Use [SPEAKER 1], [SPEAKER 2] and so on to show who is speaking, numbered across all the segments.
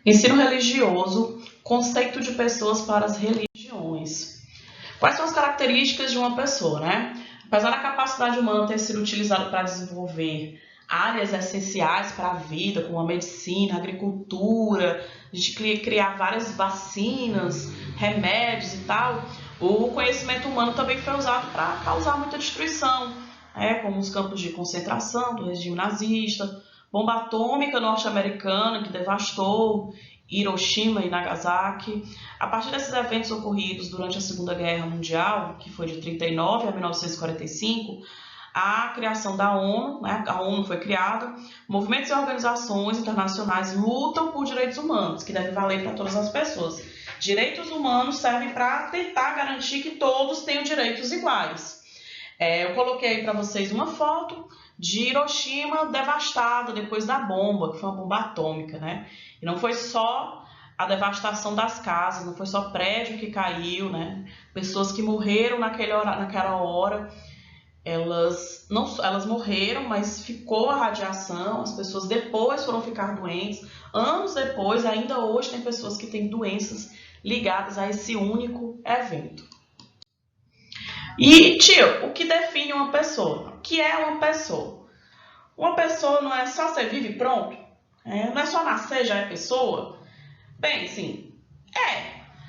[SPEAKER 1] Ensino religioso, conceito de pessoas para as religiões. Quais são as características de uma pessoa, né? Apesar da capacidade humana ter sido utilizada para desenvolver áreas essenciais para a vida, como a medicina, a agricultura, a gente criar várias vacinas, remédios e tal, o conhecimento humano também foi usado para causar muita destruição, como os campos de concentração do regime nazista, bomba atômica norte-americana que devastou Hiroshima e Nagasaki. A partir desses eventos ocorridos durante a Segunda Guerra Mundial, que foi de 1939 a 1945, a criação da ONU, a ONU foi criada, movimentos e organizações internacionais lutam por direitos humanos, que devem valer para todas as pessoas. Direitos humanos servem para tentar garantir que todos tenham direitos iguais. Eu coloquei aí para vocês uma foto de Hiroshima devastada depois da bomba, que foi uma bomba atômica, né? E não foi só a devastação das casas, não foi só prédio que caiu, né? Pessoas que morreram naquela hora, elas morreram, mas ficou a radiação, as pessoas depois foram ficar doentes. Anos depois, ainda hoje, tem pessoas que têm doenças ligadas a esse único evento. E, tio, o que define uma pessoa? O que é uma pessoa? Uma pessoa não é só você vive e pronto? Não é só nascer, já é pessoa? Bem, sim,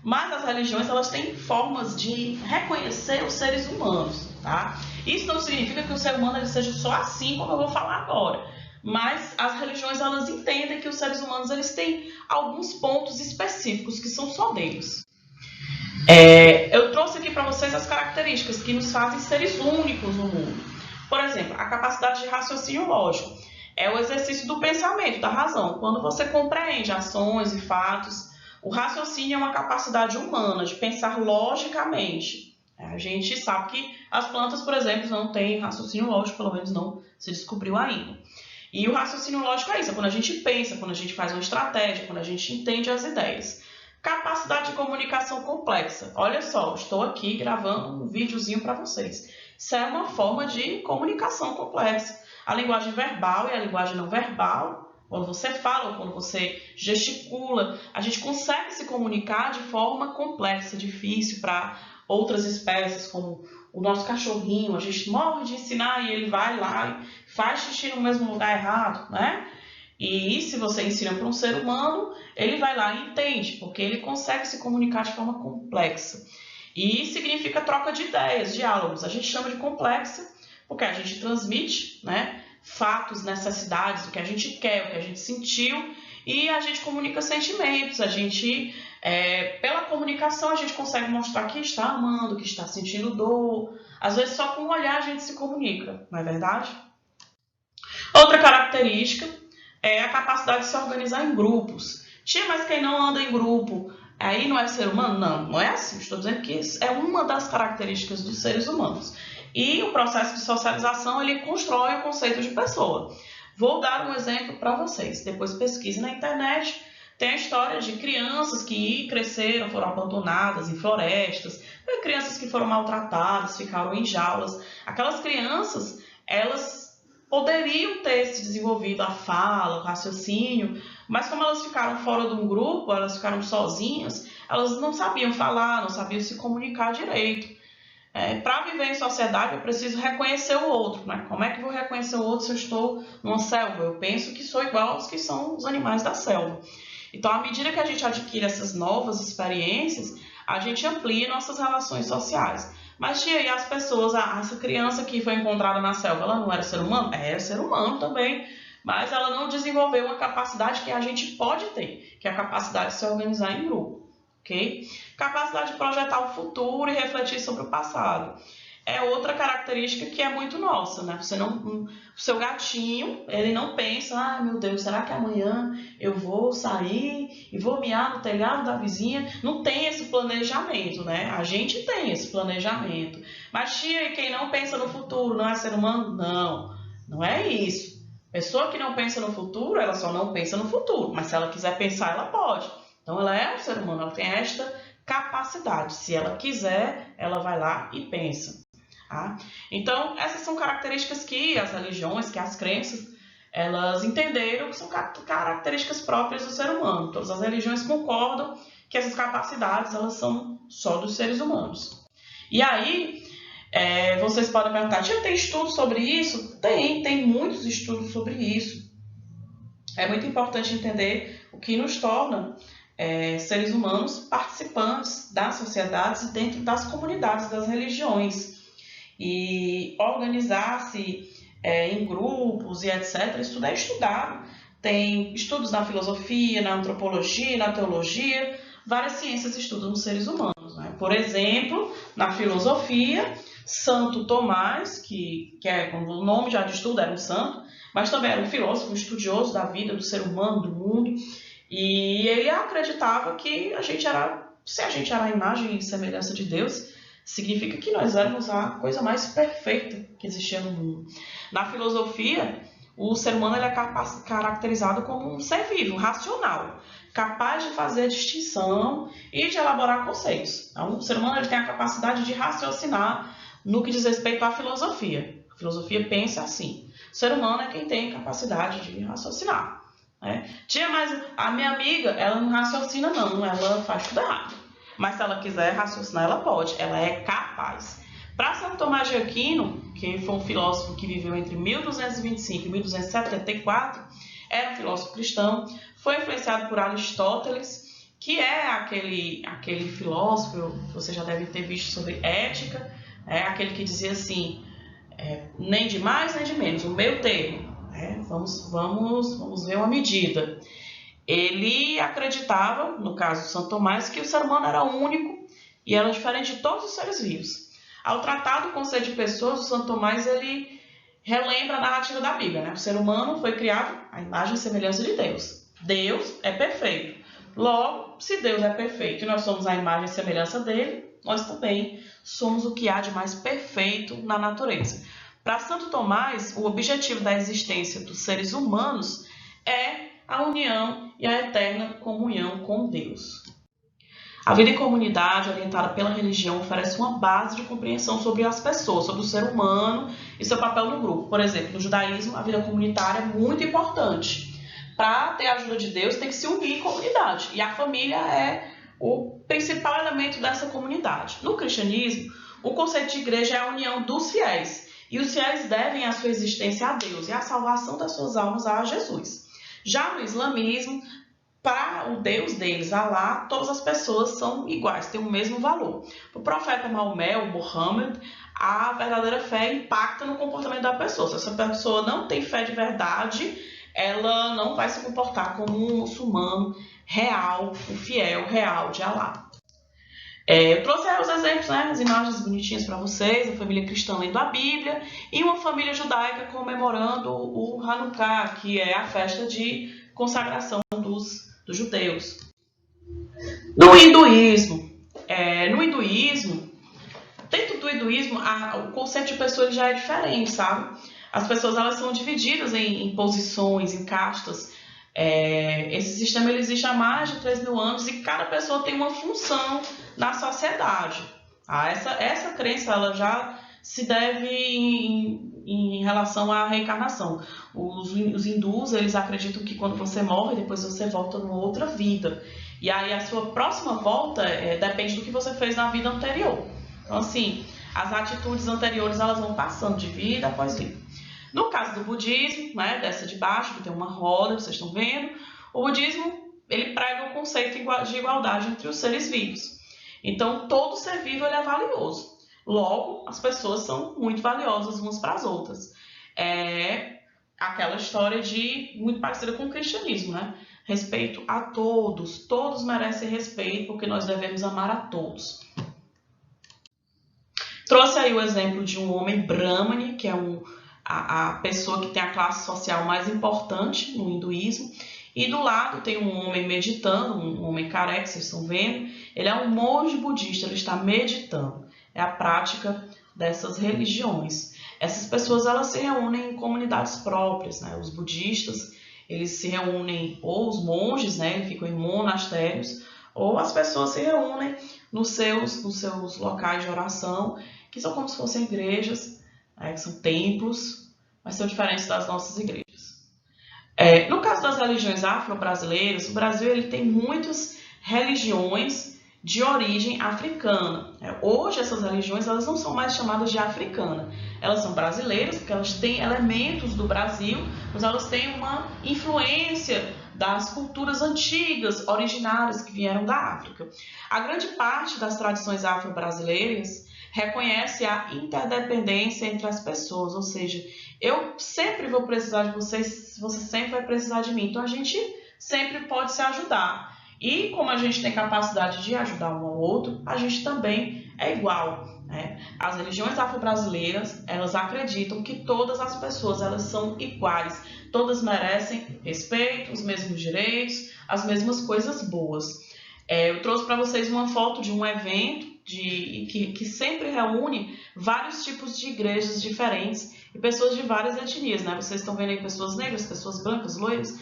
[SPEAKER 1] mas as religiões, elas têm formas de reconhecer os seres humanos, tá? Isso não significa que o ser humano ele seja só assim, como eu vou falar agora. Mas as religiões, elas entendem que os seres humanos, eles têm alguns pontos específicos que são só deles. Eu trouxe aqui para vocês as características que nos fazem seres únicos no mundo. Por exemplo, a capacidade de raciocínio lógico. É o exercício do pensamento, da razão. Quando você compreende ações e fatos, o raciocínio é uma capacidade humana de pensar logicamente. A gente sabe que as plantas, por exemplo, não têm raciocínio lógico, pelo menos não se descobriu ainda. E o raciocínio lógico é isso, é quando a gente pensa, quando a gente faz uma estratégia, quando a gente entende as ideias. Capacidade de comunicação complexa. Olha só, estou aqui gravando um videozinho para vocês. Isso é uma forma de comunicação complexa. A linguagem verbal e a linguagem não verbal, quando você fala ou quando você gesticula, a gente consegue se comunicar de forma complexa, difícil para outras espécies, como o nosso cachorrinho. A gente morre de ensinar e ele vai lá e faz xixi no mesmo lugar errado, né? E se você ensina para um ser humano, ele vai lá e entende, porque ele consegue se comunicar de forma complexa. E significa troca de ideias, diálogos. A gente chama de complexa porque a gente transmite, né, fatos, necessidades, o que a gente quer, o que a gente sentiu, e a gente comunica sentimentos. A gente, pela comunicação, a gente consegue mostrar que está amando, que está sentindo dor. Às vezes só com o olhar a gente se comunica, não é verdade? Outra característica é a capacidade de se organizar em grupos. Tia, mas quem não anda em grupo, aí não é ser humano? Não, não é assim. Estou dizendo que isso é uma das características dos seres humanos. E o processo de socialização, ele constrói o conceito de pessoa. Vou dar um exemplo para vocês. Depois pesquise na internet. Tem a história de crianças que cresceram, foram abandonadas em florestas, crianças que foram maltratadas, ficaram em jaulas. Aquelas crianças, elas poderiam ter se desenvolvido a fala, o raciocínio, mas como elas ficaram fora de um grupo, elas ficaram sozinhas, elas não sabiam falar, não sabiam se comunicar direito. Para viver em sociedade, eu preciso reconhecer o outro, né? Como é que eu vou reconhecer o outro se eu estou numa selva? Eu penso que sou igual aos que são os animais da selva. Então, à medida que a gente adquire essas novas experiências, a gente amplia nossas relações sociais. Mas, tia, e as pessoas, essa criança que foi encontrada na selva, ela não era ser humano? Era ser humano também, mas ela não desenvolveu uma capacidade que a gente pode ter, que é a capacidade de se organizar em grupo, ok? Capacidade de projetar o futuro e refletir sobre o passado. É outra característica que é muito nossa, né? O seu gatinho, ele não pensa, meu Deus, será que amanhã eu vou sair e vou miar no telhado da vizinha? Não tem esse planejamento, né? A gente tem esse planejamento. Mas, tia, e quem não pensa no futuro não é ser humano? Não, não é isso. Pessoa que não pensa no futuro, ela só não pensa no futuro. Mas se ela quiser pensar, ela pode. Então, ela é um ser humano, ela tem esta capacidade. Se ela quiser, ela vai lá e pensa. Tá? Então, essas são características que as religiões, que as crenças elas entenderam que são características próprias do ser humano. Todas as religiões concordam que essas capacidades elas são só dos seres humanos. E aí, vocês podem perguntar, tem estudo sobre isso? Tem muitos estudos sobre isso. É muito importante entender o que nos torna seres humanos participantes das sociedades e dentro das comunidades das religiões. E organizar-se em grupos e etc. Isso tudo é estudado. Tem estudos na filosofia, na antropologia, na teologia, várias ciências estudam os seres humanos. Né? Por exemplo, na filosofia, Santo Tomás, que o nome já de estudo era um santo, mas também era um filósofo, um estudioso da vida, do ser humano, do mundo, e ele acreditava que se a gente era a imagem e semelhança de Deus, significa que nós éramos a coisa mais perfeita que existia no mundo. Na filosofia, o ser humano ele é caracterizado como um ser vivo, racional, capaz de fazer distinção e de elaborar conceitos. Então, o ser humano ele tem a capacidade de raciocinar no que diz respeito à filosofia. A filosofia pensa assim. O ser humano é quem tem capacidade de raciocinar. Né? Mas a minha amiga, ela não raciocina não, ela faz tudo errado. Mas se ela quiser raciocinar, ela pode, ela é capaz. Para Santo Tomás de Aquino, que foi um filósofo que viveu entre 1225 e 1274, era um filósofo cristão, foi influenciado por Aristóteles, que é aquele filósofo que você já deve ter visto sobre ética, aquele que dizia assim, nem de mais nem de menos, o meio termo, vamos ver uma medida. Ele acreditava, no caso de Santo Tomás, que o ser humano era único e era diferente de todos os seres vivos. Ao tratar do conceito de pessoas, o Santo Tomás ele relembra a narrativa da Bíblia. Né? O ser humano foi criado à imagem e semelhança de Deus. Deus é perfeito. Logo, se Deus é perfeito e nós somos a imagem e semelhança dele, nós também somos o que há de mais perfeito na natureza. Para Santo Tomás, o objetivo da existência dos seres humanos é a união e a eterna comunhão com Deus. A vida em comunidade, orientada pela religião, oferece uma base de compreensão sobre as pessoas, sobre o ser humano e seu papel no grupo. Por exemplo, no judaísmo, a vida comunitária é muito importante. Para ter a ajuda de Deus, tem que se unir em comunidade. E a família é o principal elemento dessa comunidade. No cristianismo, o conceito de igreja é a união dos fiéis. E os fiéis devem a sua existência a Deus e a salvação das suas almas a Jesus. Já no islamismo, para o Deus deles, Alá, todas as pessoas são iguais, têm o mesmo valor. O profeta Maomé, o Muhammad, a verdadeira fé impacta no comportamento da pessoa. Se essa pessoa não tem fé de verdade, ela não vai se comportar como um muçulmano real, o fiel real de Alá. Eu trouxe aí os exemplos, as imagens bonitinhas para vocês, a família cristã lendo a Bíblia e uma família judaica comemorando o Hanukkah, que é a festa de consagração dos judeus. No hinduísmo, dentro do hinduísmo, o conceito de pessoa já é diferente, sabe? As pessoas elas são divididas em posições, em castas. Esse sistema ele existe há mais de 3.000 anos e cada pessoa tem uma função na sociedade. Essa crença ela já se deve em relação à reencarnação. Os hindus eles acreditam que quando você morre, depois você volta numa outra vida. E aí a sua próxima volta depende do que você fez na vida anterior. Então, assim, as atitudes anteriores elas vão passando de vida após vida. No caso do budismo, dessa de baixo, que tem uma roda, vocês estão vendo, o budismo ele prega o conceito de igualdade entre os seres vivos. Então, todo ser vivo ele é valioso. Logo, as pessoas são muito valiosas umas para as outras. É aquela história muito parecida com o cristianismo, Respeito a todos. Todos merecem respeito porque nós devemos amar a todos. Trouxe aí o exemplo de um homem brahmane, que é a pessoa que tem a classe social mais importante no hinduísmo. E do lado tem um homem meditando, um homem careca, vocês estão vendo. Ele é um monge budista, ele está meditando. É a prática dessas religiões. Essas pessoas elas se reúnem em comunidades próprias. Os budistas eles se reúnem, ou os monges, eles ficam em monastérios, ou as pessoas se reúnem nos seus locais de oração, que são como se fossem igrejas, que são templos, mas são diferentes das nossas igrejas. No caso das religiões afro-brasileiras, o Brasil ele tem muitas religiões de origem africana. Hoje essas religiões elas não são mais chamadas de africana, elas são brasileiras porque elas têm elementos do Brasil, mas elas têm uma influência das culturas antigas, originárias que vieram da África. A grande parte das tradições afro-brasileiras reconhece a interdependência entre as pessoas, ou seja, eu sempre vou precisar de vocês, você sempre vai precisar de mim, então a gente sempre pode se ajudar. E como a gente tem capacidade de ajudar um ao outro, a gente também é igual. As religiões afro-brasileiras, elas acreditam que todas as pessoas elas são iguais, todas merecem respeito, os mesmos direitos, as mesmas coisas boas. Eu trouxe para vocês uma foto de um evento que sempre reúne vários tipos de igrejas diferentes e pessoas de várias etnias. Vocês estão vendo aí pessoas negras, pessoas brancas, loiras,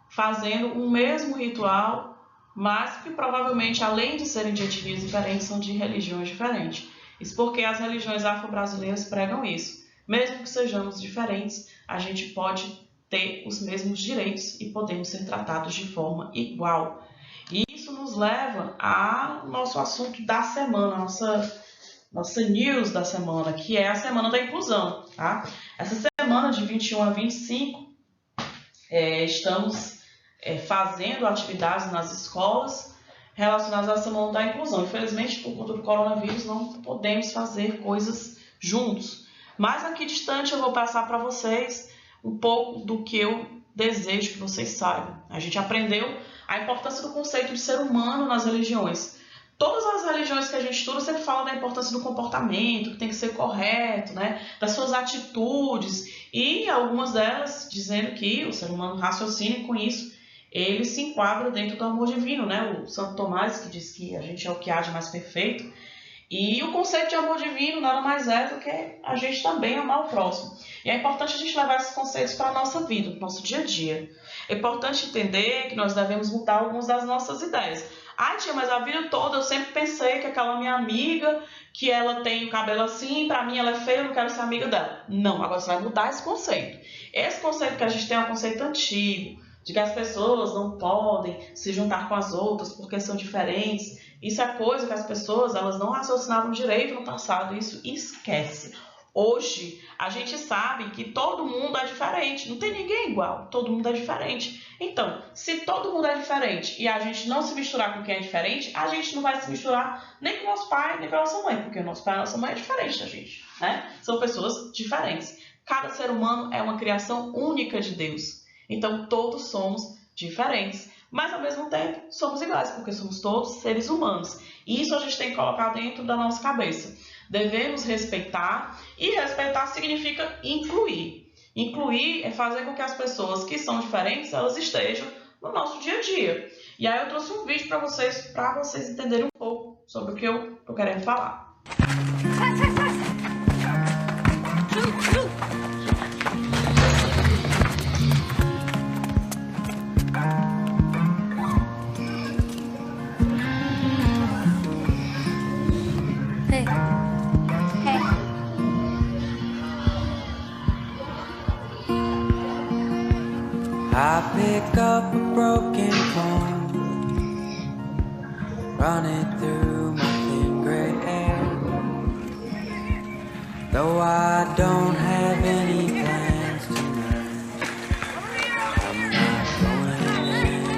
[SPEAKER 1] fazendo o mesmo ritual, mas que provavelmente, além de serem de etnias diferentes, são de religiões diferentes. Isso porque as religiões afro-brasileiras pregam isso. Mesmo que sejamos diferentes, a gente pode ter os mesmos direitos e podemos ser tratados de forma igual. E isso nos leva ao nosso assunto da semana, nossa news da semana, que é a Semana da Inclusão. Tá? Essa semana, de 21 a 25, estamos fazendo atividades nas escolas relacionadas à Semana da Inclusão. Infelizmente, por conta do coronavírus, não podemos fazer coisas juntos. Mas aqui distante eu vou passar para vocês um pouco do que eu desejo que vocês saibam. A gente aprendeu a importância do conceito de ser humano nas religiões. Todas as religiões que a gente estuda sempre falam da importância do comportamento, que tem que ser correto, das suas atitudes, e algumas delas dizendo que o ser humano raciocina com isso, ele se enquadra dentro do amor divino, O Santo Tomás, que diz que a gente é o que há de mais perfeito, e o conceito de amor divino nada mais é do que a gente também amar o próximo. E é importante a gente levar esses conceitos para a nossa vida, para o nosso dia a dia. É importante entender que nós devemos mudar algumas das nossas ideias. Tia, mas a vida toda eu sempre pensei que aquela minha amiga, que ela tem o cabelo assim, para mim ela é feia, eu não quero ser amiga dela. Não, agora você vai mudar esse conceito. Esse conceito que a gente tem é um conceito antigo, de que as pessoas não podem se juntar com as outras porque são diferentes. Isso é coisa que as pessoas elas não raciocinavam direito no passado, isso esquece. Hoje, a gente sabe que todo mundo é diferente, não tem ninguém igual, todo mundo é diferente. Então, se todo mundo é diferente e a gente não se misturar com quem é diferente, a gente não vai se misturar nem com o nosso pai, nem com a nossa mãe, porque o nosso pai e a nossa mãe é diferente da gente, São pessoas diferentes. Cada ser humano é uma criação única de Deus. Então, todos somos diferentes, mas ao mesmo tempo somos iguais, porque somos todos seres humanos. E isso a gente tem que colocar dentro da nossa cabeça. Devemos respeitar, e respeitar significa incluir. Incluir é fazer com que as pessoas que são diferentes, elas estejam no nosso dia a dia. E aí eu trouxe um vídeo para vocês entenderem um pouco sobre o que eu tô querendo falar.
[SPEAKER 2] I pick up a broken comb, run it through my thin gray hair. Though I don't have any plans tonight, I'm not going anywhere.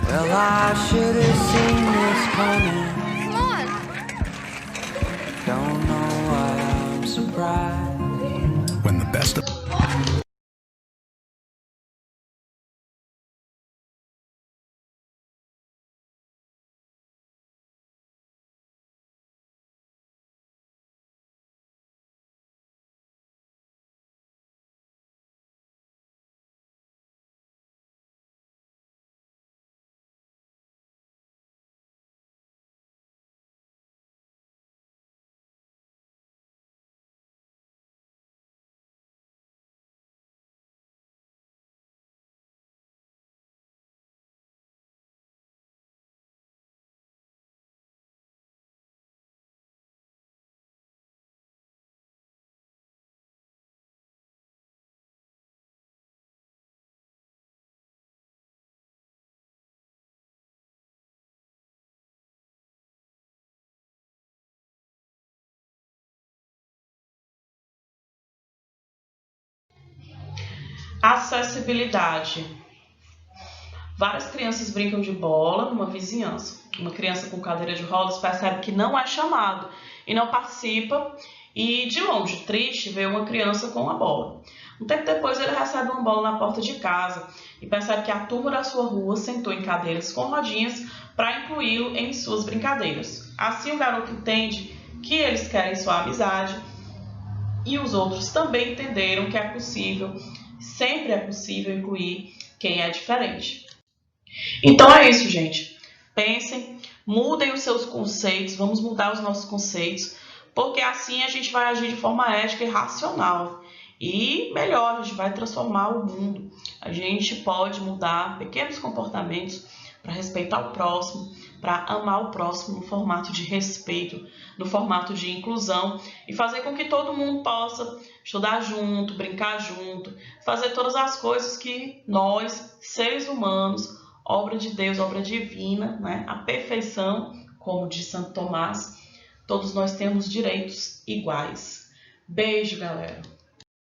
[SPEAKER 2] Well, I should have seen this coming. Don't know why I'm surprised
[SPEAKER 3] when the best of
[SPEAKER 1] Acessibilidade. Várias crianças brincam de bola numa vizinhança. Uma criança com cadeira de rodas percebe que não é chamado e não participa e, de longe, triste, vê uma criança com a bola. Um tempo depois, ele recebe uma bola na porta de casa e percebe que a turma da sua rua sentou em cadeiras com rodinhas para incluí-lo em suas brincadeiras. Assim, o garoto entende que eles querem sua amizade e os outros também entenderam que é possível, sempre é possível incluir quem é diferente. Então é isso, gente. Pensem, mudem os seus conceitos, vamos mudar os nossos conceitos, porque assim a gente vai agir de forma ética e racional. E melhor, a gente vai transformar o mundo. A gente pode mudar pequenos comportamentos para respeitar o próximo, para amar o próximo no formato de respeito, no formato de inclusão e fazer com que todo mundo possa estudar junto, brincar junto, fazer todas as coisas que nós, seres humanos, obra de Deus, obra divina, né? A perfeição, como diz Santo Tomás, todos nós temos direitos iguais. Beijo, galera!